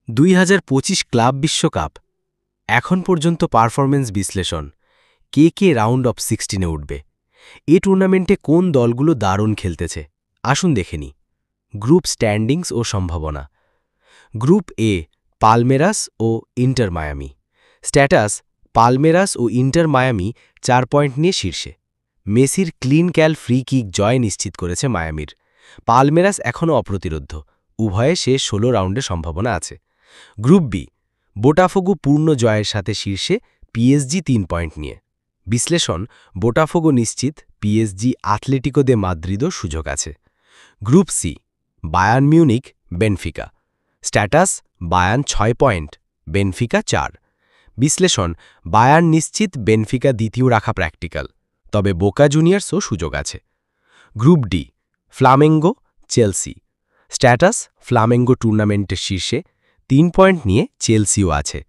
2025 club বিশ্বকাপ এখন পর্যন্ত পারফরম্যান্স বিশ্লেষণ কে কে রাউন্ড অফ 16-এ উঠবে এই টুর্নামেন্টে কোন দলগুলো দারুণ খেলতেছে আসুন দেখে নিই গ্রুপ স্ট্যান্ডিংস ও সম্ভাবনা গ্রুপ এ পালমেরাস ও ইন্টার মায়ামি স্ট্যাটাস পালমেরাস ও ইন্টার মায়ামি 4 পয়েন্ট নিয়ে শীর্ষে মেসির ক্লিন ক্যাল ফ্রি কিক জয় নিশ্চিত করেছে মায়ামির পালমেরাস এখনও অপ্রতিরোধ্য উভয়ে শেষ 16 রাউন্ডে সম্ভাবনা আছে গ্রুপ বি বোটাফোগো পূর্ণ জয়ের সাথে শীর্ষে পিএসজি 3 পয়েন্ট নিয়ে বিশ্লেষণ বোটাফোগো নিশ্চিত পিএসজি আতলেটিকো দে মাদ্রিদও সুযোগ আছে group C Bayern Munich Benfica status Bayern 6 point Benfica 4 বিশ্লেষণ বায়ার্ন নিশ্চিত বেনফিকা দ্বিতীয় রাখা প্র্যাকটিক্যাল তবে বোকা জুনিয়র্সও সুযোগ আছে group D Flamengo Chelsea status Flamengo টুর্নামেন্টের শীর্ষে 3 পয়েন্ট নিয়ে চেলসিও আছে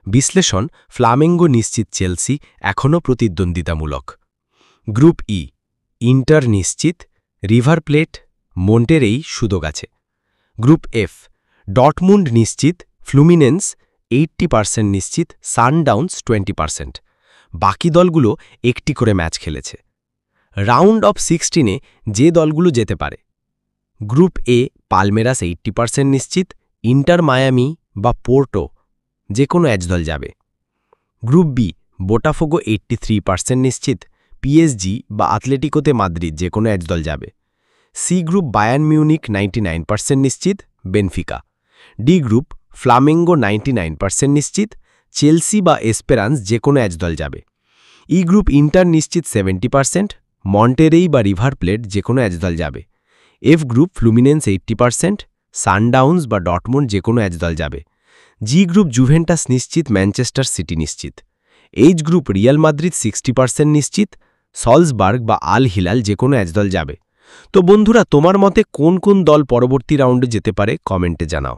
বিশ্লেষণ ফ্লামেঙ্গো নিশ্চিত চেলসি এখনও প্রতিদ্বন্দ্বিতামূলক গ্রুপ ই ইন্টার নিশ্চিত রিভার প্লেট মন্টেরেই সুযোগ আছে গ্রুপ এফ ডটমুন্ড নিশ্চিত ফ্লুমিনেন্স 80% নিশ্চিত সানডাউন্স 20% বাকি দলগুলো একটি করে ম্যাচ খেলেছে রাউন্ড অফ 16-এ যে দলগুলো যেতে পারে গ্রুপ এ পালমেরাস 80% নিশ্চিত ইন্টার মায়ামি বা পোর্টো যে কোনো এক দল যাবে গ্রুপ বি বোটাফোগো 83% নিশ্চিত পিএসজি বা আতলেটিকোতে মাদ্রিদ যে কোনো এক দল যাবে সি গ্রুপ বায়ার্ন মিউনিক 99% নিশ্চিত বেনফিকা ডি গ্রুপ ফ্লামেঙ্গো 99% নিশ্চিত চেলসি বা এসপেরান্স যে কোনো এক দল যাবে ই গ্রুপ ইন্টার নিশ্চিত 70% মন্টেরেই বা রিভার প্লেট যে কোনো এক দল যাবে এফ গ্রুপ ফ্লুমিনেন্স 80% সানডাউন্স বা ডটমুন্ড যে কোনো এক দল যাবে জি গ্রুপ জুভেন্টাস নিশ্চিত ম্যানচেস্টার সিটি নিশ্চিত এইচ গ্রুপ রিয়াল মাদ্রিদ 60% নিশ্চিত সলসবার্গ বা আল হিলাল যে কোনো এক দল যাবে তো বন্ধুরা তোমার মতে কোন কোন দল পরবর্তী রাউন্ডে যেতে পারে কমেন্টে জানাও